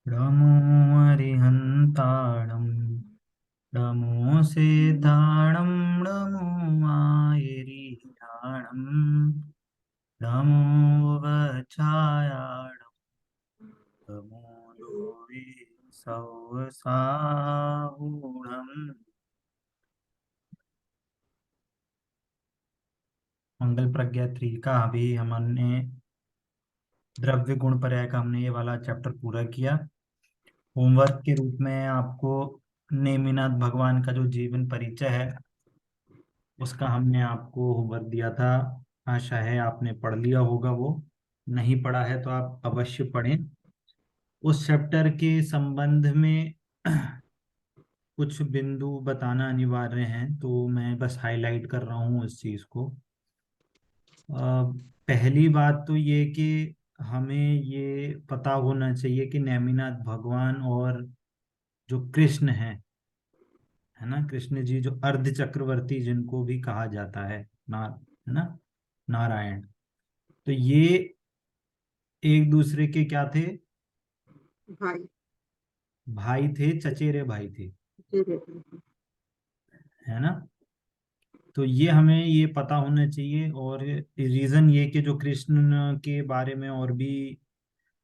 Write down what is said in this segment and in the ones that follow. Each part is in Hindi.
नमो अरिहन्ताणं नमो सेताणं नमो मायरिहाणं नमो वचायाणं नमो लोवे सवसाहूणम्। मंगल प्रज्ञा 3 का अभी हमने द्रव्य गुण पर्याय का हमने ये वाला चैप्टर पूरा किया। होमवर्क के रूप में आपको नेमिनाथ भगवान का जो जीवन परिचय है उसका हमने आपको होमवर्क दिया था। आशा है आपने पढ़ लिया होगा। वो नहीं पढ़ा है तो आप अवश्य पढ़ें। उस चैप्टर के संबंध में कुछ बिंदु बताना अनिवार्य हैं, तो मैं बस हाईलाइट कर रहा हूँ इस चीज़ को। पहली बात तो ये कि हमें ये पता होना चाहिए कि नेमिनाथ भगवान और जो कृष्ण है ना, कृष्ण जी जो अर्ध चक्रवर्ती जिनको भी कहा जाता है, है ना, नारायण, तो ये एक दूसरे के क्या थे? भाई। भाई थे, चचेरे भाई थे, जी जी। है ना। तो ये हमें ये पता होना चाहिए। और रीजन ये कि जो कृष्ण के बारे में और भी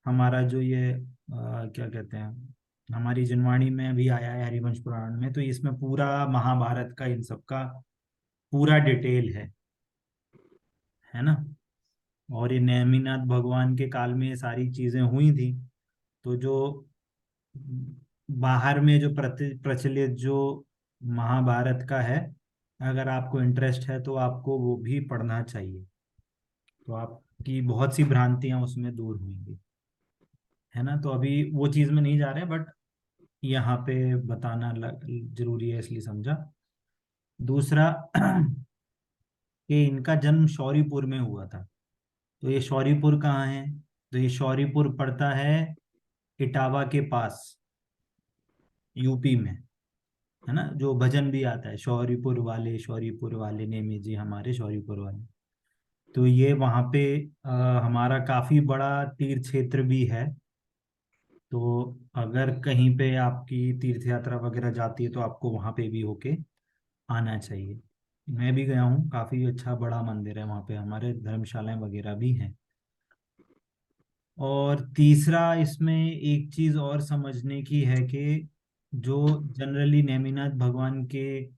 हमारा जो ये क्या कहते हैं, हमारी जनवाणी में भी आया है, हरिवंश पुराण में, तो इसमें पूरा महाभारत का इन सब का पूरा डिटेल है ना। और ये नेमिनाथ भगवान के काल में ये सारी चीजें हुई थी। तो जो बाहर में जो प्रचलित जो महाभारत का है, अगर आपको इंटरेस्ट है तो आपको वो भी पढ़ना चाहिए। तो आपकी बहुत सी भ्रांतियां उसमें दूर होंगी, है ना। तो अभी वो चीज में नहीं जा रहे, बट यहाँ पे बताना जरूरी है इसलिए समझा। दूसरा कि इनका जन्म शौरीपुर में हुआ था। तो ये शौरीपुर कहाँ है? तो ये शौरीपुर पड़ता है इटावा के पास, यूपी में, है ना। जो भजन भी आता है, शौरीपुर वाले नेमी जी हमारे शौरीपुर वाले। तो ये वहाँ पे हमारा काफी बड़ा तीर्थ क्षेत्र भी है। तो अगर कहीं पे आपकी तीर्थ यात्रा वगैरह जाती है तो आपको वहाँ पे भी होके आना चाहिए। मैं भी गया हूँ, काफी अच्छा बड़ा मंदिर है वहाँ पे, हमारे धर्मशालाएं वगैरह भी हैं। और तीसरा इसमें एक चीज और समझने की है कि जो जनरली नेमिनाथ भगवान के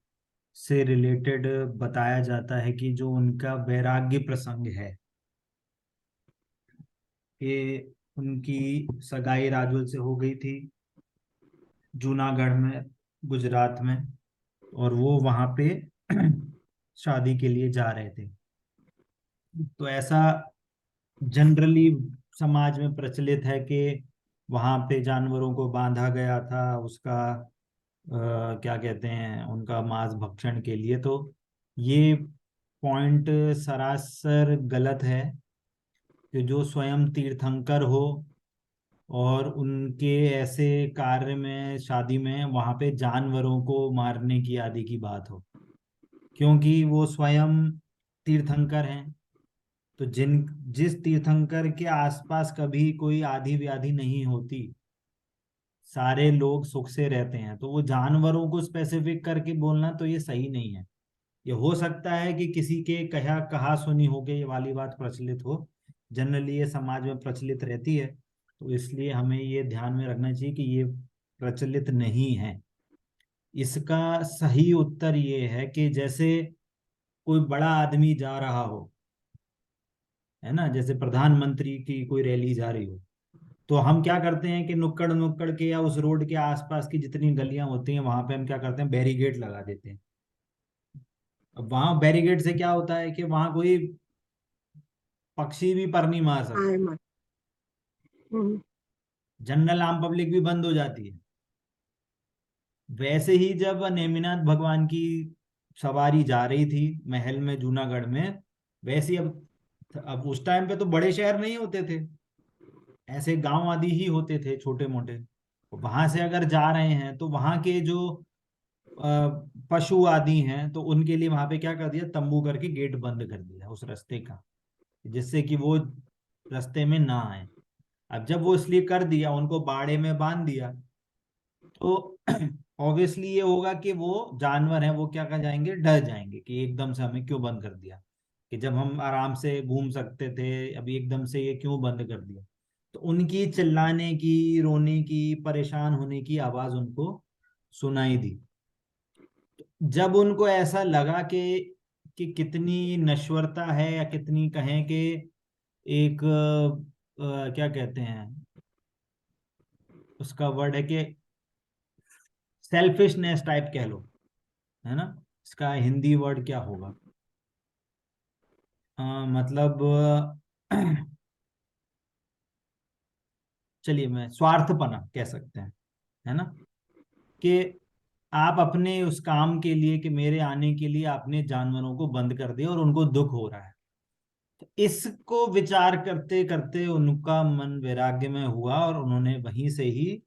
से रिलेटेड बताया जाता है कि जो उनका वैराग्य प्रसंग है कि उनकी सगाई राजुल से हो गई थी जूनागढ़ में, गुजरात में, और वो वहां पे शादी के लिए जा रहे थे। तो ऐसा जनरली समाज में प्रचलित है कि वहां पे जानवरों को बांधा गया था उसका क्या कहते हैं, उनका मांस भक्षण के लिए। तो ये पॉइंट सरासर गलत है कि जो स्वयं तीर्थंकर हो और उनके ऐसे कार्य में, शादी में, वहां पे जानवरों को मारने की आदि की बात हो, क्योंकि वो स्वयं तीर्थंकर हैं। तो जिस तीर्थंकर के आसपास कभी कोई आधी व्याधि नहीं होती, सारे लोग सुख से रहते हैं, तो वो जानवरों को स्पेसिफिक करके बोलना तो ये सही नहीं है। ये हो सकता है कि किसी के कहा कहा सुनी हो के ये वाली बात प्रचलित हो, जनरली ये समाज में प्रचलित रहती है। तो इसलिए हमें ये ध्यान में रखना चाहिए कि ये प्रचलित नहीं है। इसका सही उत्तर ये है कि जैसे कोई बड़ा आदमी जा रहा हो, है ना, जैसे प्रधानमंत्री की कोई रैली जा रही हो, तो हम क्या करते हैं कि नुक्कड़ नुक्कड़ के या उस रोड के आसपास की जितनी गलियां होती हैं वहां पे हम क्या करते हैं, बैरिकेड लगा देते हैं। अब वहां बैरिकेड से क्या होता है कि वहां कोई पक्षी भी पर नहीं मार सकता, आए मत। हम्म। जनरल आम पब्लिक भी बंद हो जाती है। वैसे ही जब नेमिनाथ भगवान की सवारी जा रही थी महल में जूनागढ़ में, वैसे ही अब उस टाइम पे तो बड़े शहर नहीं होते थे, ऐसे गांव आदि ही होते थे छोटे मोटे। वहां से अगर जा रहे हैं तो वहां के जो अ, पशु आदि हैं, तो उनके लिए वहां पे क्या कर दिया, तंबू करके गेट बंद कर दिया उस रास्ते का, जिससे कि वो रास्ते में ना आए। अब जब वो इसलिए कर दिया, उनको बाड़े में बांध दिया, तो ऑब्वियसली ये होगा कि वो जानवर हैं, वो क्या कर जाएंगे, डर जाएंगे कि एकदम से हमें क्यों बंद कर दिया, कि जब हम आराम से घूम सकते थे अभी एकदम से ये क्यों बंद कर दिया। तो उनकी चिल्लाने की, रोने की, परेशान होने की आवाज उनको सुनाई दी। जब उनको ऐसा लगा कि कितनी नश्वरता है, या कितनी कहें कि एक क्या कहते हैं, उसका वर्ड है कि सेल्फिशनेस टाइप कह लो, है ना, इसका हिंदी वर्ड क्या होगा, मतलब चलिए मैं स्वार्थपना कह सकते हैं, है ना, कि आप अपने उस काम के लिए, कि मेरे आने के लिए आपने जानवरों को बंद कर दिया और उनको दुख हो रहा है। तो इसको विचार करते करते उनका मन वैराग्य में हुआ, और उन्होंने वहीं से ही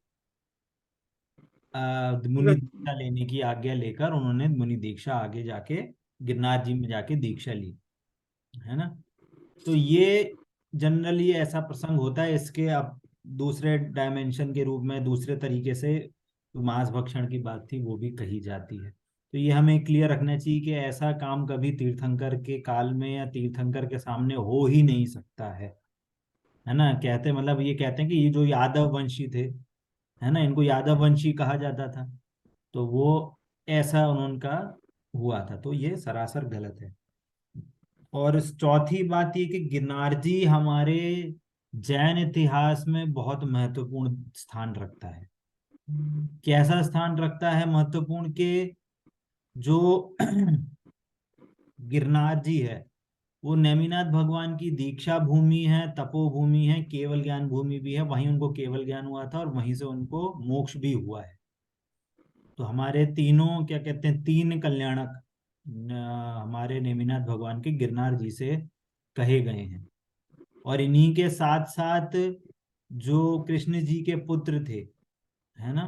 मुनि दीक्षा लेने की आज्ञा लेकर उन्होंने मुनि दीक्षा आगे जाके गिरनार जी में जाके दीक्षा ली, है ना। तो ये जनरली ऐसा प्रसंग होता है, इसके अब दूसरे डायमेंशन के रूप में, दूसरे तरीके से मांस भक्षण की बात थी वो भी कही जाती है। तो ये हमें क्लियर रखना चाहिए कि ऐसा काम कभी तीर्थंकर के काल में या तीर्थंकर के सामने हो ही नहीं सकता है ना। कहते मतलब ये कहते हैं कि ये जो यादव वंशी थे, है ना, इनको यादव वंशी कहा जाता था, तो वो ऐसा उनका हुआ था, तो ये सरासर गलत है। और चौथी बात ये कि गिरनार जी हमारे जैन इतिहास में बहुत महत्वपूर्ण स्थान रखता है। कैसा स्थान रखता है महत्वपूर्ण, के जो गिरनार जी है वो नेमिनाथ भगवान की दीक्षा भूमि है, तपोभूमि है, केवल ज्ञान भूमि भी है, वहीं उनको केवल ज्ञान हुआ था और वहीं से उनको मोक्ष भी हुआ है। तो हमारे तीनों क्या कहते हैं, तीन कल्याणक हमारे नेमिनाथ भगवान के गिरनार जी से कहे गए हैं। और इन्हीं के साथ साथ जो कृष्ण जी के पुत्र थे, है ना,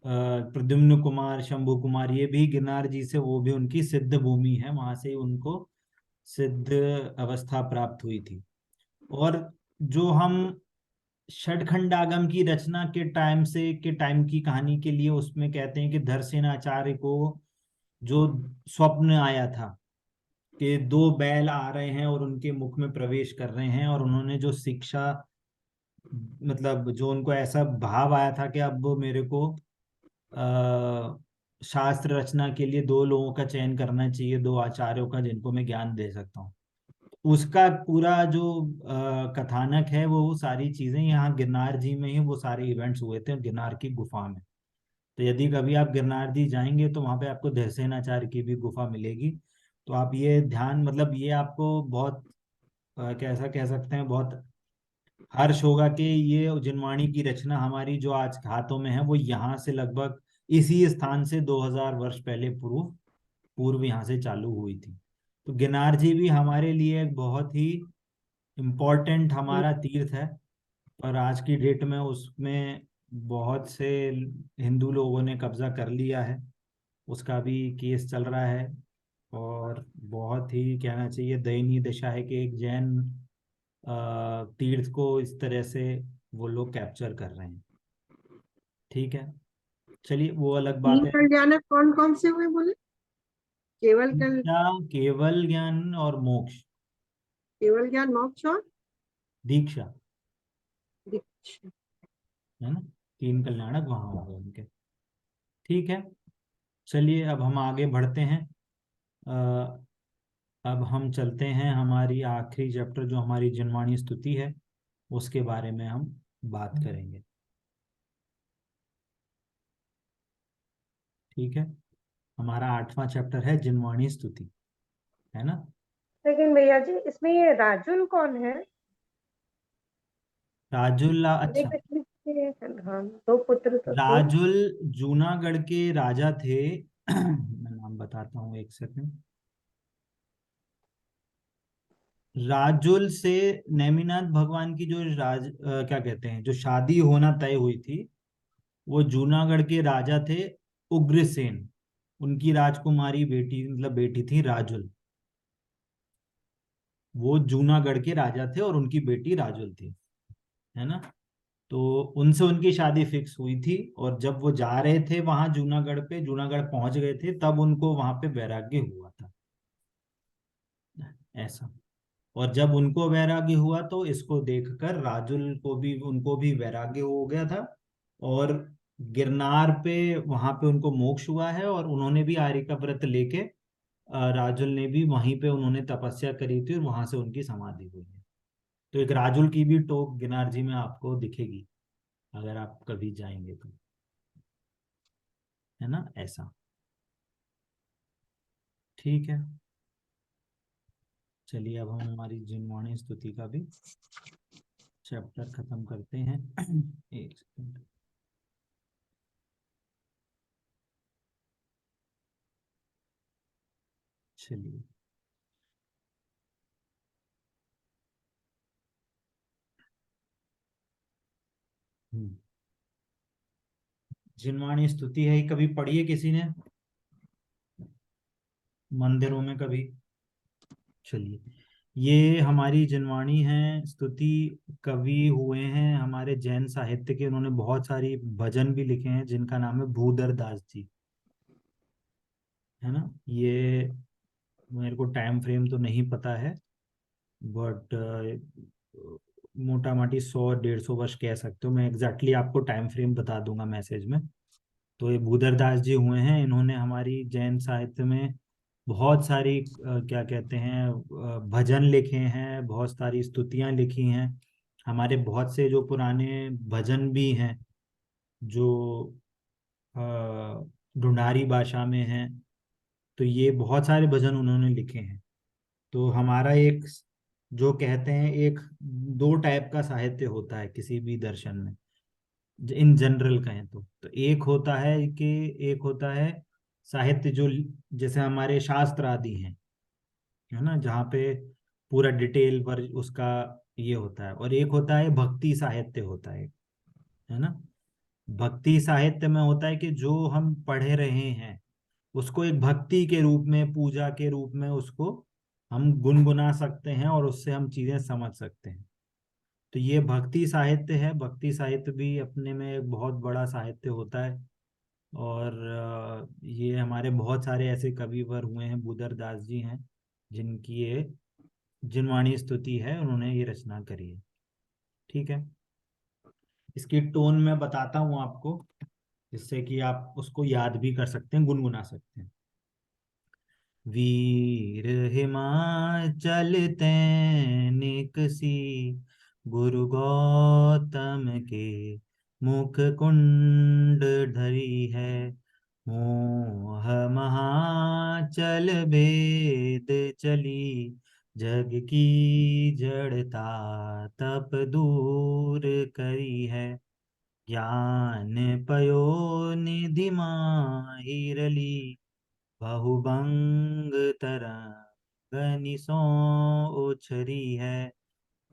प्रद्युम्न कुमार, शंभु कुमार, ये भी गिरनार जी से, वो भी उनकी सिद्ध भूमि है, वहां से ही उनको सिद्ध अवस्था प्राप्त हुई थी। और जो हम षटखंडागम की रचना के टाइम की कहानी के लिए उसमें कहते हैं कि धरसेनाचार्य को जो स्वप्न आया था कि दो बैल आ रहे हैं और उनके मुख में प्रवेश कर रहे हैं, और उन्होंने जो शिक्षा, मतलब जो उनको ऐसा भाव आया था कि अब मेरे को शास्त्र रचना के लिए दो लोगों का चयन करना चाहिए, दो आचार्यों का जिनको मैं ज्ञान दे सकता हूँ। उसका पूरा जो कथानक है, वो सारी चीजें यहाँ गिरनार जी में ही वो सारे इवेंट्स हुए थे, गिरनार की गुफा में। तो यदि कभी आप गिरनार जी जाएंगे तो वहां पे आपको धरसेनाचार्य की भी गुफा मिलेगी। तो आप ये ध्यान, मतलब ये आपको बहुत कैसा कह सकते हैं, बहुत हर्ष होगा कि ये जिनवाणी की रचना हमारी जो आज हाथों में है वो यहाँ से लगभग इसी स्थान से 2000 वर्ष पहले पूर्व पूर्व यहाँ से चालू हुई थी। तो गिरनार जी भी हमारे लिए एक बहुत ही इम्पोर्टेंट हमारा तीर्थ है। और आज की डेट में उसमें बहुत से हिंदू लोगों ने कब्जा कर लिया है, उसका भी केस चल रहा है। और बहुत ही कहना चाहिए दयनीय दशा है कि एक जैन तीर्थ को इस तरह से वो लोग कैप्चर कर रहे हैं। ठीक है, चलिए वो अलग बात तीन है। कल्याणक कौन कौन से हुए बोले? केवल कल दीक्षा, केवल ज्ञान और मोक्ष। केवल ज्ञान, मोक्ष और दीक्षा, दीक्षा। है ना, तीन कल्याणक वहां हो गए उनके। ठीक है, चलिए अब हम आगे बढ़ते हैं। अ, अब हम चलते हैं हमारी आखिरी चैप्टर जो हमारी जनवाणी स्तुति है, उसके बारे में हम बात करेंगे। ठीक है, हमारा 8वां चैप्टर है जनवाणी स्तुति, है ना। लेकिन भैया जी, इसमें ये राजुल कौन है? राजुल, हरे अच्छा, कृष्ण के, हाँ, दो पुत्र तो थे। राजुल जूनागढ़ के राजा थे। मैं नाम बताता हूँ, एक सेकंड। राजुल से नेमिनाथ भगवान की जो क्या कहते हैं, जो शादी होना तय हुई थी, वो जूनागढ़ के राजा थे उग्रसेन। उनकी राजकुमारी बेटी, मतलब बेटी थी राजुल। वो जूनागढ़ के राजा थे और उनकी बेटी राजुल थी। है ना। तो उनसे उनकी शादी फिक्स हुई थी, और जब वो जा रहे थे वहां जूनागढ़ पे, जूनागढ़ पहुंच गए थे, तब उनको वहां पे वैराग्य हुआ था, ऐसा। और जब उनको वैराग्य हुआ तो इसको देखकर राजुल को भी, उनको भी वैराग्य हो गया था। और गिरनार पे वहां पे उनको मोक्ष हुआ है, और उन्होंने भी आर्य का व्रत लेके, राजुल ने भी वहीं पे उन्होंने तपस्या करी थी, और वहां से उनकी समाधि हुई है। तो एक राजुल की भी टोक गिरनार जी में आपको दिखेगी, अगर आप कभी जाएंगे तो, है ना, ऐसा। ठीक है, चलिए अब हम हमारी जिनवाणी स्तुति का भी चैप्टर खत्म करते हैं। एक सेकंड। चलिए। हम्म। जिनवाणी स्तुति है, कभी पढ़ी है किसी ने मंदिरों में कभी? चलिए, ये हमारी जिनवाणी है स्तुति। कवि हुए हैं हमारे जैन साहित्य के, उन्होंने बहुत सारी भजन भी लिखे हैं, जिनका नाम है भूधर दास जी, है ना। ये मेरे को टाइम फ्रेम तो नहीं पता है, बट मोटा मोटी 100 150 वर्ष कह सकते हो। मैं एग्जैक्टली आपको टाइम फ्रेम बता दूंगा मैसेज में। तो ये भूधर दास जी हुए हैं, इन्होंने हमारी जैन साहित्य में बहुत सारी क्या कहते हैं भजन लिखे हैं, बहुत सारी स्तुतियां लिखी हैं। हमारे बहुत से जो पुराने भजन भी हैं, जो अ, ढूंढारी भाषा में हैं, तो ये बहुत सारे भजन उन्होंने लिखे हैं। तो हमारा एक, जो कहते हैं, एक दो टाइप का साहित्य होता है किसी भी दर्शन में, इन जनरल कहें तो एक होता है कि, एक होता है साहित्य जो, जैसे हमारे शास्त्र आदि हैं, है ना, जहाँ पे पूरा डिटेल पर उसका ये होता है। और एक होता है भक्ति साहित्य होता है ना। भक्ति साहित्य में होता है कि जो हम पढ़े रहे हैं उसको एक भक्ति के रूप में, पूजा के रूप में उसको हम गुनगुना सकते हैं, और उससे हम चीजें समझ सकते हैं। तो ये भक्ति साहित्य है। भक्ति साहित्य भी अपने में एक बहुत बड़ा साहित्य होता है। और ये हमारे बहुत सारे ऐसे कविवर हुए हैं, बुदर दास जी हैं, जिनकी ये जिनवाणी स्तुति है, उन्होंने ये रचना करी है। ठीक है, इसकी टोन मैं बताता हूँ आपको, जिससे कि आप उसको याद भी कर सकते हैं, गुनगुना सकते हैं। वीर हिमाचल तैनिकसी, गुरु गौतम के मुख कुंड धरी है। मोह महाचल भेद चली, जग की जड़ता तप दूर करी है। ज्ञान पयो निधि माहिरली, बहुभंग तरंग सो उछरी है।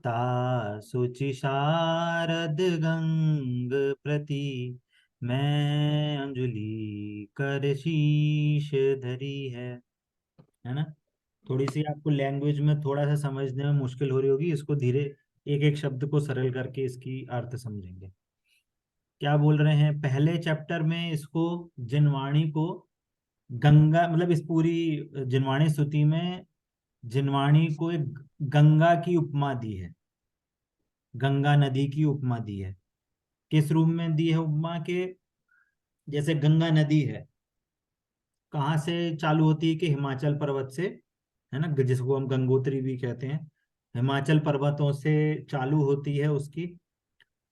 ता सुचि शारद गंग प्रति, मैं अंजलि कर शीश धरी है ना। थोड़ी सी आपको लैंग्वेज में थोड़ा सा समझने में मुश्किल हो रही होगी, इसको धीरे, एक एक शब्द को सरल करके इसकी अर्थ समझेंगे। क्या बोल रहे हैं, पहले चैप्टर में इसको, जिनवाणी को, गंगा, मतलब इस पूरी जिनवाणी स्तुति में जिनवाणी को एक गंगा की उपमा दी है, गंगा नदी की उपमा दी है। किस रूप में दी है उपमा के, जैसे गंगा नदी है, कहाँ से चालू होती है कि हिमाचल पर्वत से, है ना, जिसको हम गंगोत्री भी कहते हैं। हिमाचल पर्वतों से चालू होती है उसकी,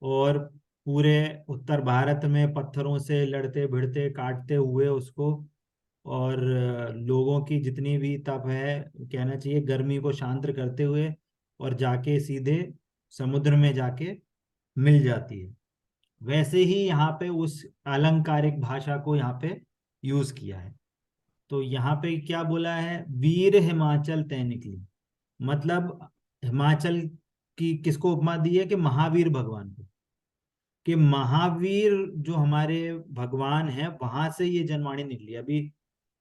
और पूरे उत्तर भारत में पत्थरों से लड़ते भिड़ते काटते हुए उसको, और लोगों की जितनी भी तप है, कहना चाहिए गर्मी को शांत करते हुए, और जाके सीधे समुद्र में जाके मिल जाती है। वैसे ही यहाँ पे उस अलंकारिक भाषा को यहाँ पे यूज किया है। तो यहाँ पे क्या बोला है, वीर हिमाचल तै निकली, मतलब हिमाचल की किसको उपमा दी है, कि महावीर भगवान को, कि महावीर जो हमारे भगवान हैं, वहां से ये जनवाणी निकली। अभी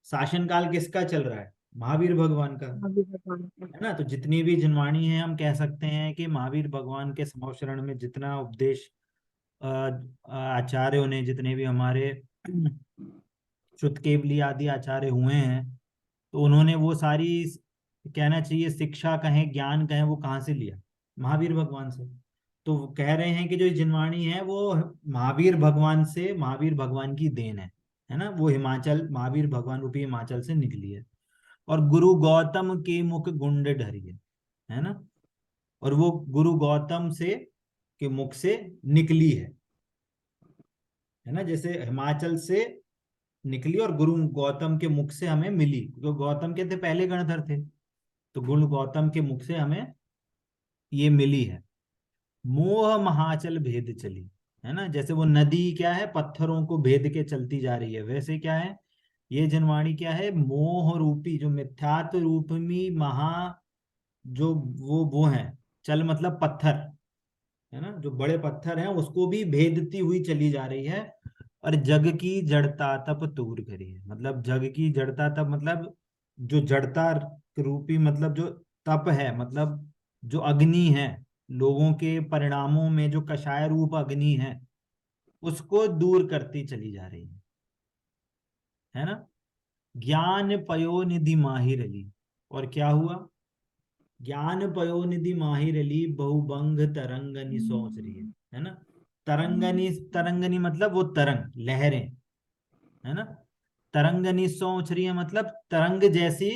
शासन काल किसका चल रहा है, महावीर भगवान का, महावीर भगवान का। है ना। तो जितनी भी जिनवाणी है हम कह सकते हैं कि महावीर भगवान के समवचरण में जितना उपदेश आचार्यों ने, जितने भी हमारे शुद्ध केवली आदि आचार्य हुए हैं, तो उन्होंने वो सारी, कहना चाहिए शिक्षा कहें ज्ञान कहें, वो कहाँ से लिया? महावीर भगवान से। तो वो कह रहे हैं कि जो जिनवाणी है वो महावीर भगवान से, महावीर भगवान की देन है ना। वो हिमाचल, महावीर भगवान रूपी हिमाचल से निकली है। और गुरु गौतम के मुख गुंड ढरिए, है ना। और वो गुरु गौतम से के मुख से निकली है ना। जैसे हिमाचल से निकली और गुरु गौतम के मुख से हमें मिली, क्योंकि गौतम के थे पहले गणधर थे, तो गुरु गौतम के मुख से हमें ये मिली है। मोह महाचल भेद चली, है ना। जैसे वो नदी क्या है, पत्थरों को भेद के चलती जा रही है, वैसे क्या है ये जनवाणी, क्या है, मोह रूपी जो मिथ्यात्व रूपमी महा, जो वो है, चल मतलब पत्थर, है ना, जो बड़े पत्थर हैं उसको भी भेदती हुई चली जा रही है। और जग की जड़ता तप दूर करी है, मतलब जग की जड़ता तप मतलब जो जड़ता रूपी, मतलब जो तप है, मतलब जो अग्नि है, लोगों के परिणामों में जो कषाय रूप अग्नि है, उसको दूर करती चली जा रही है ना। ज्ञान पयोनिधि माहिर अली, और क्या हुआ, ज्ञान पयोनिधि माहिर अली बहुभंग तरंगनी सोच रही है ना। तरंगनी, तरंगनी मतलब वो तरंग, लहरें, है ना। तरंगनी सोच रही है मतलब तरंग जैसी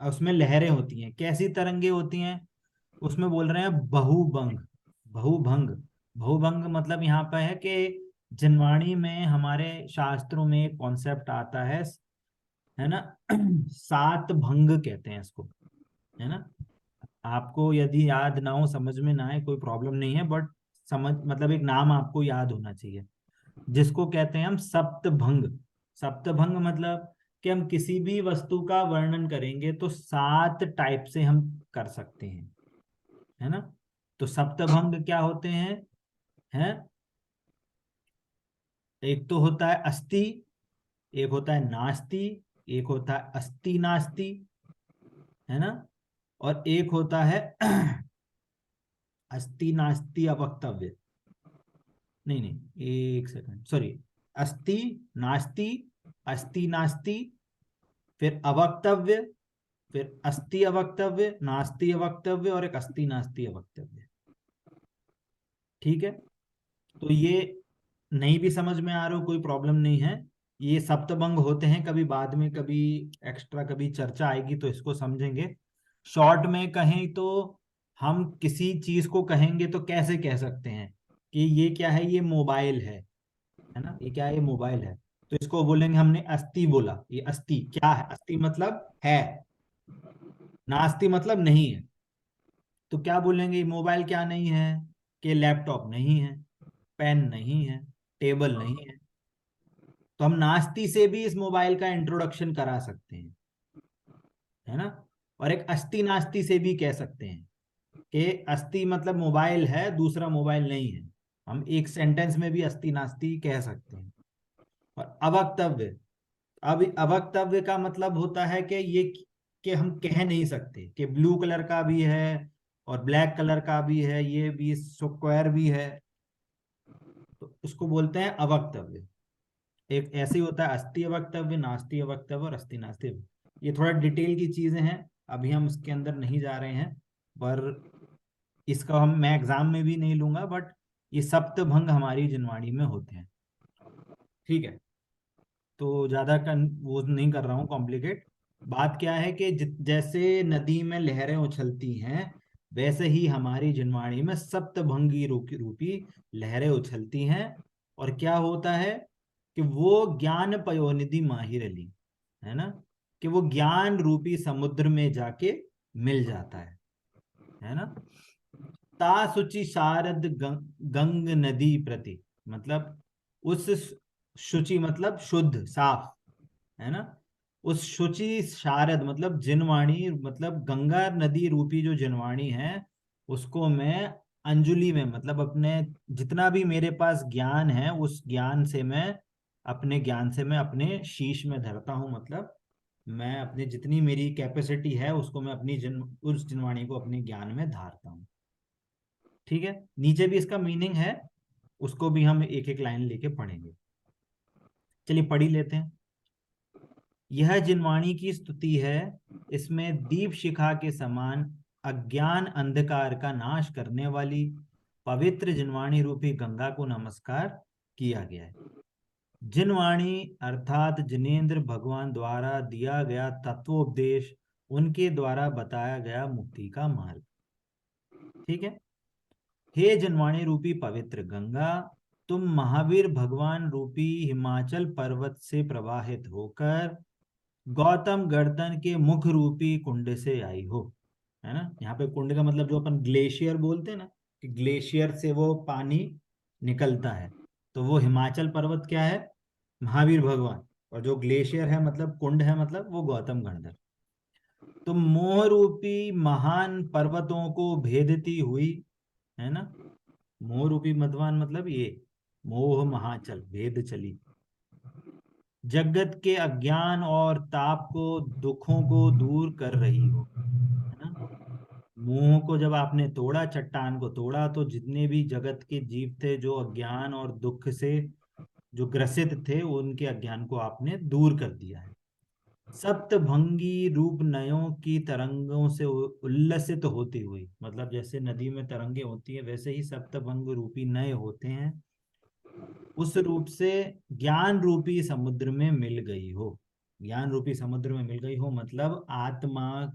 उसमें लहरें होती हैं। कैसी तरंगे होती हैं उसमें, बोल रहे हैं बहुभंग, बहुभंग। बहुभंग मतलब यहाँ पे है कि जनवाणी में, हमारे शास्त्रों में एक कॉन्सेप्ट आता है ना। सात भंग कहते हैं इसको, है ना। आपको यदि याद ना हो, समझ में ना आए, कोई प्रॉब्लम नहीं है, बट समझ, मतलब एक नाम आपको याद होना चाहिए, जिसको कहते हैं हम सप्तभंग। सप्तभंग मतलब कि हम किसी भी वस्तु का वर्णन करेंगे तो सात टाइप से हम कर सकते हैं, है ना। तो सप्तभंग क्या होते हैं? एक तो होता है अस्ति, एक होता है नास्ति, एक होता है अस्ति नास्ति, है ना। और एक होता है अस्ति नास्ति अवक्तव्य, नहीं नहीं, एक सेकंड, सॉरी, अस्ति नास्ति, अस्ति नास्ति, फिर अवक्तव्य, फिर अस्ति अवक्तव्य, नास्ति अवक्तव्य, और एक अस्ति नास्ति अवक्तव्य। ठीक है। तो ये नहीं भी समझ में आ रहा हो कोई प्रॉब्लम नहीं है, ये सप्तभंग होते हैं। कभी बाद में, कभी एक्स्ट्रा कभी चर्चा आएगी तो इसको समझेंगे। शॉर्ट में कहें तो हम किसी चीज को कहेंगे तो कैसे कह सकते हैं कि ये क्या है, ये मोबाइल है ना, ये क्या है, ये मोबाइल है। तो इसको बोलेंगे, हमने अस्थि बोला, ये अस्थि क्या है, अस्थि मतलब है, नास्ति मतलब नहीं है। तो क्या बोलेंगे, ये मोबाइल क्या नहीं है, कि लैपटॉप नहीं है, पेन नहीं है, टेबल नहीं है। तो हम नास्ति से भी इस मोबाइल का इंट्रोडक्शन करा सकते हैं, है ना। और एक अस्थि नास्ति से भी कह सकते हैं कि अस्थि मतलब मोबाइल है, दूसरा मोबाइल नहीं है। हम एक सेंटेंस में भी अस्थि नास्ति कह सकते हैं। और अवक्तव्य, अब अवक्तव्य का मतलब होता है कि ये, कि हम कह नहीं सकते, कि ब्लू कलर का भी है और ब्लैक कलर का भी है, ये भी स्क्वायर भी है, तो उसको बोलते हैं अवक्तव्य। एक ऐसे ही होता है अस्थि अवक्तव्य, नास्ति अवक्तव्य और अस्थि नास्ति अवक्तव्य। ये थोड़ा डिटेल की चीजें हैं, अभी हम इसके अंदर नहीं जा रहे हैं, पर इसका मैं एग्जाम में भी नहीं लूंगा, बट ये सप्तभंग हमारी जिनवाणी में होते हैं। ठीक है। तो ज्यादा वो नहीं कर रहा हूँ कॉम्प्लिकेट। बात क्या है कि जैसे नदी में लहरें उछलती हैं, वैसे ही हमारी जिनवाणी में सप्तभंगी रूपी रूपी लहरें उछलती हैं। और क्या होता है कि वो ज्ञान पयोनिधि माहिर अली, है ना, कि वो ज्ञान रूपी समुद्र में जाके मिल जाता है ना। ता सुचि शारद गंग नदी प्रति, मतलब उस, शुचि मतलब शुद्ध साफ, है ना। उस शुचि शारद मतलब जिनवाणी, मतलब गंगा नदी रूपी जो जिनवाणी है, उसको मैं अंजुलि में, मतलब अपने जितना भी मेरे पास ज्ञान है, उस ज्ञान से मैं, अपने ज्ञान से मैं अपने शीश में धरता हूं, मतलब मैं अपने जितनी मेरी कैपेसिटी है उसको मैं अपनी उस जिनवाणी को अपने ज्ञान में धारता हूँ। ठीक है, नीचे भी इसका मीनिंग है, उसको भी हम एक एक लाइन लेके पढ़ेंगे। चलिए पढ़ ही लेते हैं। यह जिनवाणी की स्तुति है, इसमें दीप शिखा के समान अज्ञान अंधकार का नाश करने वाली पवित्र जिनवाणी रूपी गंगा को नमस्कार किया गया है। जिनवाणी अर्थात जिनेन्द्र भगवान द्वारा दिया गया तत्वोपदेश, उनके द्वारा बताया गया मुक्ति का मार्ग। ठीक है। हे जिनवाणी रूपी पवित्र गंगा, तुम महावीर भगवान रूपी हिमाचल पर्वत से प्रवाहित होकर गौतम गर्दन के मुख रूपी कुंड से आई हो। है ना, यहाँ पे कुंड का मतलब जो अपन ग्लेशियर बोलते हैं ना, कि ग्लेशियर से वो पानी निकलता है, तो वो हिमाचल पर्वत क्या है, महावीर भगवान, और जो ग्लेशियर है मतलब कुंड है, मतलब वो गौतम गर्दन। तुम मोह रूपी महान पर्वतों को भेदती हुई, है ना, मोह रूपी मधवान मतलब ये मोह महाचल भेद चली, जगत के अज्ञान और ताप को, दुखों को दूर कर रही हो। है ना, मोह को जब आपने तोड़ा, चट्टान को तोड़ा, तो जितने भी जगत के जीव थे जो अज्ञान और दुख से जो ग्रसित थे, उनके अज्ञान को आपने दूर कर दिया है। सप्तभंगी रूप नयों की तरंगों से उल्लसित होती हुई, मतलब जैसे नदी में तरंगे होती है, वैसे ही सप्तभंग रूपी नय होते हैं, उस रूप से ज्ञान रूपी समुद्र में मिल गई हो। ज्ञान रूपी समुद्र में मिल गई हो मतलब आत्मा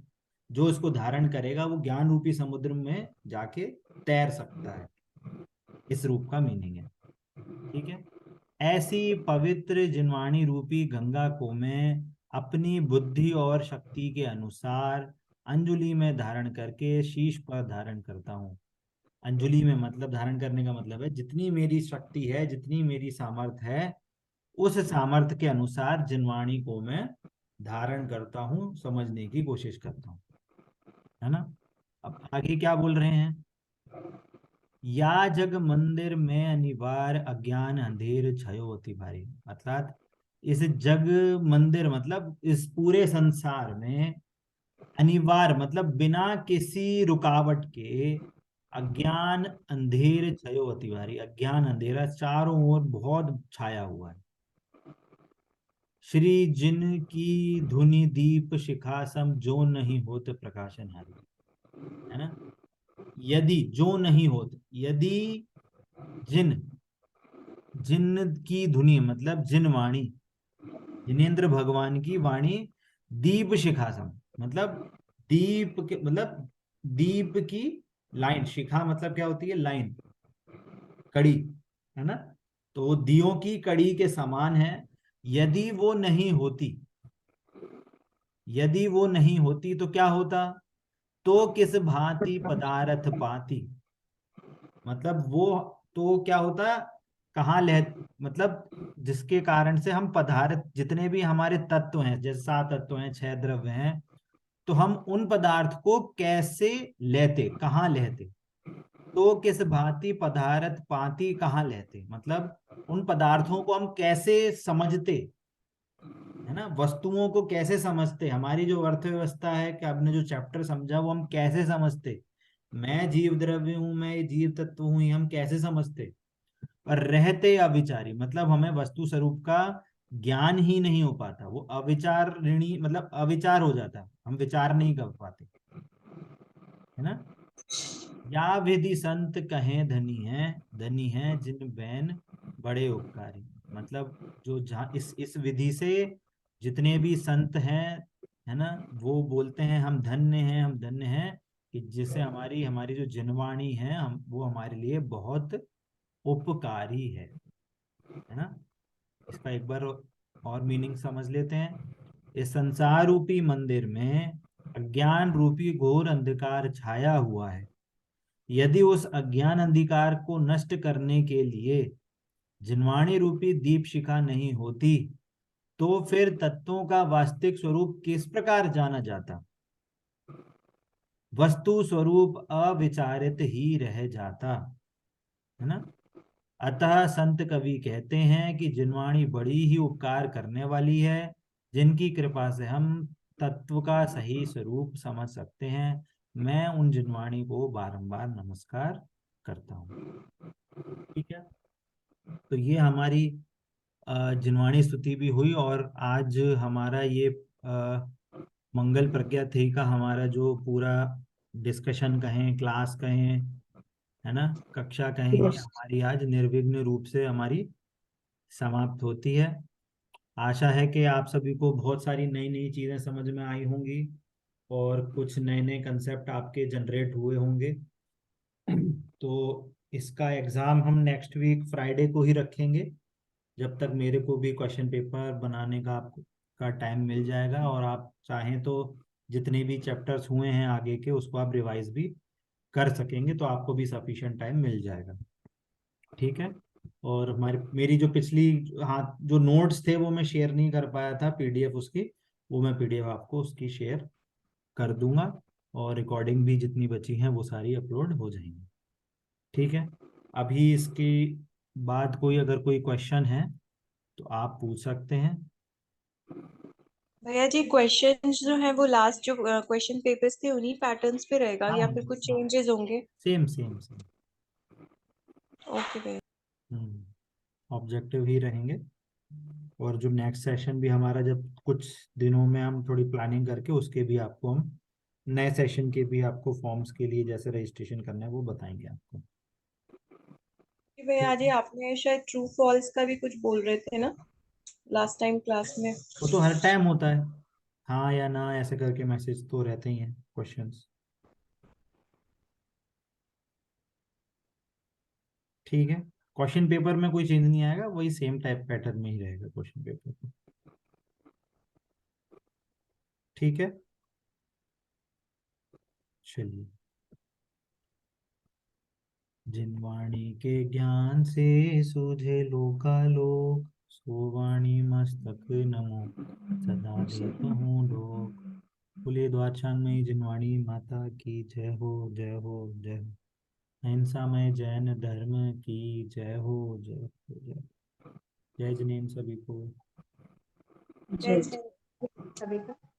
जो इसको धारण करेगा वो ज्ञान रूपी समुद्र में जाके तैर सकता है, इस रूप का मीनिंग है। ठीक है। ऐसी पवित्र जिनवाणी रूपी गंगा को मैं अपनी बुद्धि और शक्ति के अनुसार अंजुलि में धारण करके शीश पर धारण करता हूँ। अंजुलि में मतलब धारण करने का मतलब है जितनी मेरी शक्ति है, जितनी मेरी सामर्थ्य है, उस सामर्थ्य के अनुसार जिनवाणी को मैं धारण करता हूँ, समझने की कोशिश करता हूँ। है ना, अब आगे क्या बोल रहे हैं। या जग मंदिर में अनिवार्य अज्ञान अंधेर छयो होती भारी, अर्थात इस जग मंदिर मतलब इस पूरे संसार में अनिवार्य मतलब बिना किसी रुकावट के अज्ञान अंधेर छयो होती भारी, अज्ञान अंधेरा चारों ओर बहुत छाया हुआ है। श्री जिन की धुनि दीप शिखा सम जो नहीं होते प्रकाशन हारी। है ना, यदि जो नहीं होते, यदि जिन, जिन की धुनी मतलब जिन वाणी, जिनेन्द्र भगवान की वाणी दीप शिखा सम मतलब दीप के मतलब दीप की लाइन, शिखा मतलब क्या होती है, लाइन, कड़ी। है ना, तो दियों की कड़ी के समान है। यदि वो नहीं होती, यदि वो नहीं होती तो क्या होता, तो किस भांति पदार्थ पाती, मतलब वो तो क्या होता, कहाँ लह, मतलब जिसके कारण से हम पदार्थ, जितने भी हमारे तत्व हैं, जैसे 7 तत्व हैं, 6 द्रव्य हैं, तो हम उन पदार्थ को कैसे लेते, कहाँ लेते, तो किस भांति पदार्थ पाती, कहाँ लेते मतलब उन पदार्थों को हम कैसे समझते। है ना, वस्तुओं को कैसे समझते, हमारी जो अर्थव्यवस्था है कि आपने जो चैप्टर समझा वो हम कैसे समझते, मैं जीव द्रव्य हूं, मैं जीव तत्व हूं, ये हम कैसे समझते। और रहते अविचारी मतलब हमें वस्तु स्वरूप का ज्ञान ही नहीं हो पाता, वो अविचार ऋणी मतलब अविचार हो जाता, हम विचार नहीं कर पाते। है ना, या विधि संत कहें धनी है जिन बैन बड़े उपकारी, मतलब जो जहाँ इस विधि से जितने भी संत हैं, है ना, वो बोलते हैं हम धन्य हैं, हम धन्य हैं, कि जिससे हमारी हमारी जो जिनवाणी है हम वो हमारे लिए बहुत उपकारी है। है ना, इसका एक बार और मीनिंग समझ लेते हैं। इस संसार रूपी मंदिर में अज्ञान रूपी घोर अंधकार छाया हुआ है। यदि उस अज्ञान अंधकार को नष्ट करने के लिए जिनवाणी रूपी दीप शिखा नहीं होती, तो फिर तत्वों का वास्तविक स्वरूप किस प्रकार जाना जाता, वस्तु स्वरूप अविचारित ही रह जाता। है ना, अतः संत कवि कहते हैं कि जिनवाणी बड़ी ही उपकार करने वाली है, जिनकी कृपा से हम तत्व का सही स्वरूप समझ सकते हैं, मैं उन जिनवाणी को बारंबार नमस्कार करता हूँ। ठीक है, तो ये हमारी जिनवाणी स्तुति भी हुई। और आज हमारा ये मंगल प्रज्ञा थी का हमारा जो पूरा डिस्कशन कहें, क्लास कहें, है ना, कक्षा कहें, ये यस। हमारी आज निर्विघ्न रूप से हमारी समाप्त होती है। आशा है कि आप सभी को बहुत सारी नई नई चीज़ें समझ में आई होंगी और कुछ नए नए कंसेप्ट आपके जनरेट हुए होंगे। तो इसका एग्ज़ाम हम नेक्स्ट वीक फ्राइडे को ही रखेंगे, जब तक मेरे को भी क्वेश्चन पेपर बनाने का आपको का टाइम मिल जाएगा। और आप चाहें तो जितने भी चैप्टर्स हुए हैं आगे के, उसको आप रिवाइज भी कर सकेंगे, तो आपको भी सफिशिएंट टाइम मिल जाएगा। ठीक है। और हमारी मेरी जो पिछली, हाँ, जो नोट्स थे वो मैं शेयर नहीं कर पाया था, पीडीएफ उसकी, वो मैं पीडीएफ आपको उसकी शेयर कर दूंगा। और रिकॉर्डिंग भी जितनी बची हैं वो सारी अपलोड हो जाएंगी। ठीक है। अभी इसके बाद कोई अगर कोई क्वेश्चन है तो आप पूछ सकते हैं। भैया जी, क्वेश्चंस जो है वो लास्ट जो क्वेश्चन पेपर्स थे उन्हीं पैटर्न्स पे रहेगा हाँ या फिर कुछ हाँ, चेंजेस होंगे? Same same same. ओके भैया। ऑब्जेक्टिव ही रहेंगे। और जो नेक्स्ट सेशन भी हमारा, जब कुछ दिनों में हम थोड़ी प्लानिंग करके उसके भी आपको हम नए सेशन के भी आपको फॉर्म्स के लिए जैसे रजिस्ट्रेशन करना है वो बताएंगे आपको। कि भैया ठीक जी, है। आपने शायद ट्रू फॉल्स का भी कुछ बोल रहे थे ना लास्ट टाइम क्लास में? वो तो हर टाइम होता है, हाँ या ना ऐसे करके मैसेज तो रहते ही हैं, क्वेश्चंस। ठीक है। क्वेश्चन पेपर में कोई चेंज नहीं आएगा, वही सेम टाइप पैटर्न में ही रहेगा क्वेश्चन पेपर। ठीक है। चलिए। जिनवाणी के ज्ञान से सूझे लोकालोक, सो वाणी मस्तक नमो सदा देता हूँ लोक। बोलिए द्वाचानमयी जिनवाणी माता की जय हो, जय हो, जय हो। अहिंसामय जैन धर्म की जय हो, जय हो, जय। जय जिनेन्द्र सभी को। जय जय जय। सभी का।